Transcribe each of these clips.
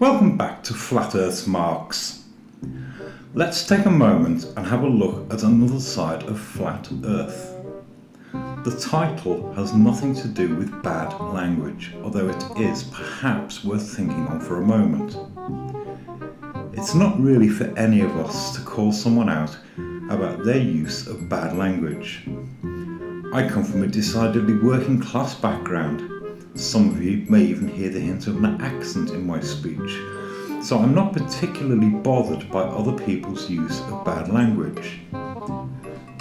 Welcome back to Flat Earth's Marks. Let's take a moment and have a look at another side of Flat Earth. The title has nothing to do with bad language, although it is perhaps worth thinking on for a moment. It's not really for any of us to call someone out about their use of bad language. I come from a decidedly working class background. Some of you may even hear the hint of an accent in my speech, so I'm not particularly bothered by other people's use of bad language.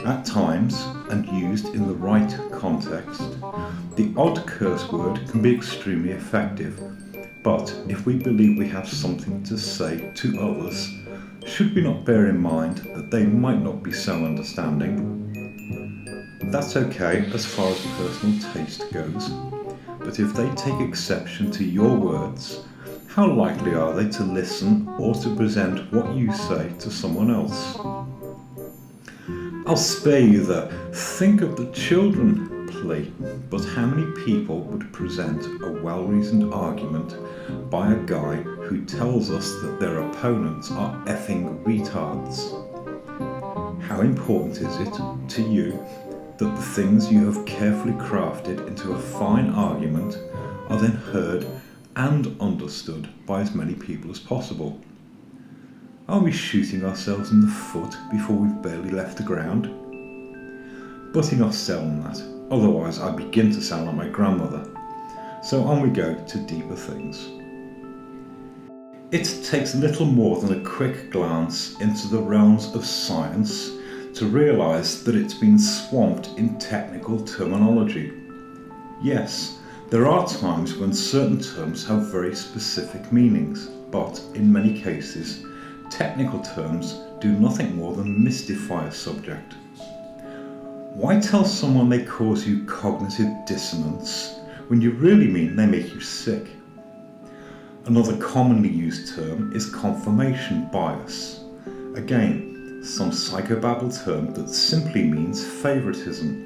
At times, and used in the right context, the odd curse word can be extremely effective, but if we believe we have something to say to others, should we not bear in mind that they might not be so understanding? That's okay as far as personal taste goes. But if they take exception to your words, how likely are they to listen or to present what you say to someone else? I'll spare you the "think of the children" plea, but how many people would present a well-reasoned argument by a guy who tells us that their opponents are effing retards? How important is it to you that the things you have carefully crafted into a fine argument are then heard and understood by as many people as possible? Are we shooting ourselves in the foot before we've barely left the ground? But enough said on that, otherwise I begin to sound like my grandmother. So on we go to deeper things. It takes little more than a quick glance into the realms of science to realise that it's been swamped in technical terminology. Yes, there are times when certain terms have very specific meanings, but in many cases, technical terms do nothing more than mystify a subject. Why tell someone they cause you cognitive dissonance when you really mean they make you sick? Another commonly used term is confirmation bias. Again, some psychobabble term that simply means favouritism.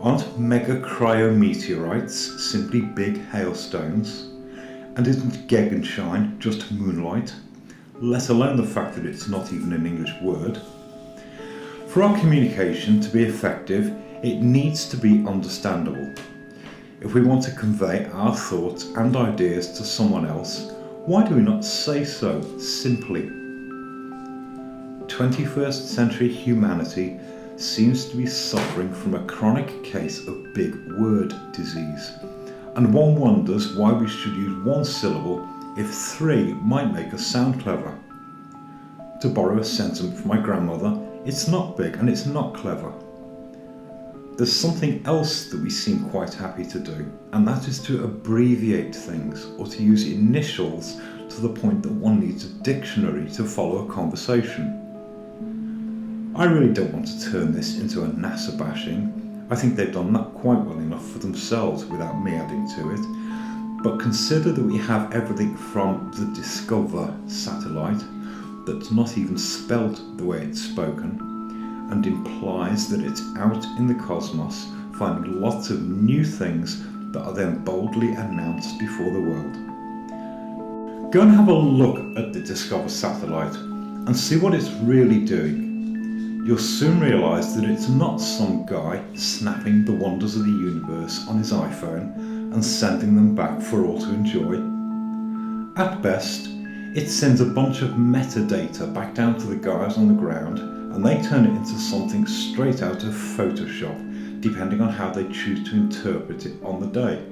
Aren't megacriometeorites simply big hailstones? And isn't Gegenschein just moonlight? Let alone the fact that it's not even an English word. For our communication to be effective, it needs to be understandable. If we want to convey our thoughts and ideas to someone else, why do we not say so simply? 21st century humanity seems to be suffering from a chronic case of big word disease, and one wonders why we should use one syllable if three might make us sound clever. To borrow a sentiment from my grandmother, it's not big and it's not clever. There's something else that we seem quite happy to do, and that is to abbreviate things or to use initials to the point that one needs a dictionary to follow a conversation. I really don't want to turn this into a NASA bashing. I think they've done that quite well enough for themselves without me adding to it. But consider that we have everything from the Discover satellite that's not even spelt the way it's spoken and implies that it's out in the cosmos finding lots of new things that are then boldly announced before the world. Go and have a look at the Discover satellite and see what it's really doing. You'll soon realise that it's not some guy snapping the wonders of the universe on his iPhone and sending them back for all to enjoy. At best, it sends a bunch of metadata back down to the guys on the ground and they turn it into something straight out of Photoshop, depending on how they choose to interpret it on the day.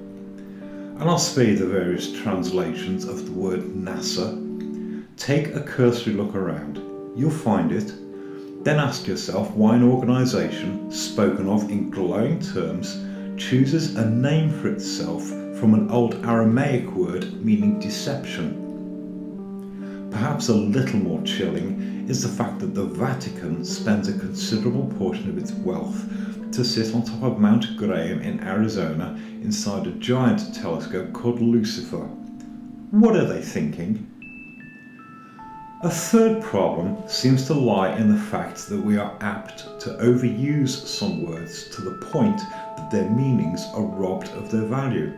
And I'll spare you the various translations of the word NASA. Take a cursory look around. You'll find it. Then ask yourself why an organisation, spoken of in glowing terms, chooses a name for itself from an old Aramaic word meaning deception. Perhaps a little more chilling is the fact that the Vatican spends a considerable portion of its wealth to sit on top of Mount Graham in Arizona inside a giant telescope called Lucifer. What are they thinking? A third problem seems to lie in the fact that we are apt to overuse some words to the point that their meanings are robbed of their value.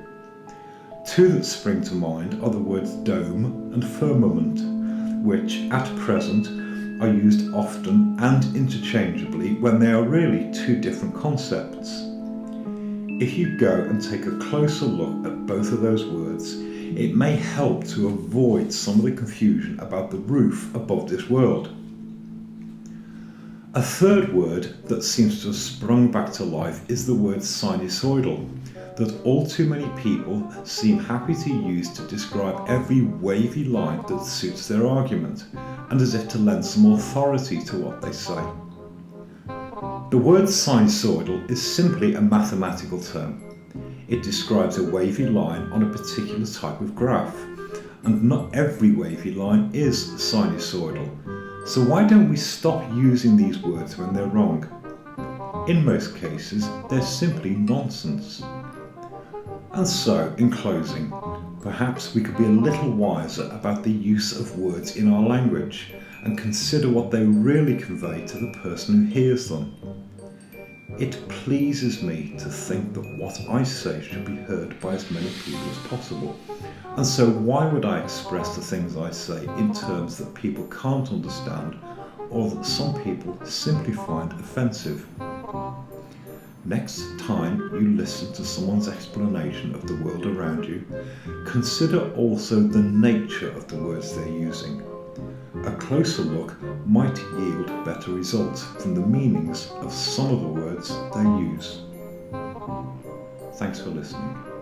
Two that spring to mind are the words dome and firmament, which at present are used often and interchangeably when they are really two different concepts. If you go and take a closer look at both of those words, it may help to avoid some of the confusion about the roof above this world. A third word that seems to have sprung back to life is the word sinusoidal, that all too many people seem happy to use to describe every wavy line that suits their argument, and as if to lend some authority to what they say. The word sinusoidal is simply a mathematical term. It describes a wavy line on a particular type of graph, and not every wavy line is sinusoidal. So why don't we stop using these words when they're wrong? In most cases, they're simply nonsense. And so, in closing, perhaps we could be a little wiser about the use of words in our language and consider what they really convey to the person who hears them. It pleases me to think that what I say should be heard by as many people as possible. And so why would I express the things I say in terms that people can't understand or that some people simply find offensive? Next time you listen to someone's explanation of the world around you, consider also the nature of the words they're using. A closer look might yield better results from the meanings of some of the words they use. Thanks for listening.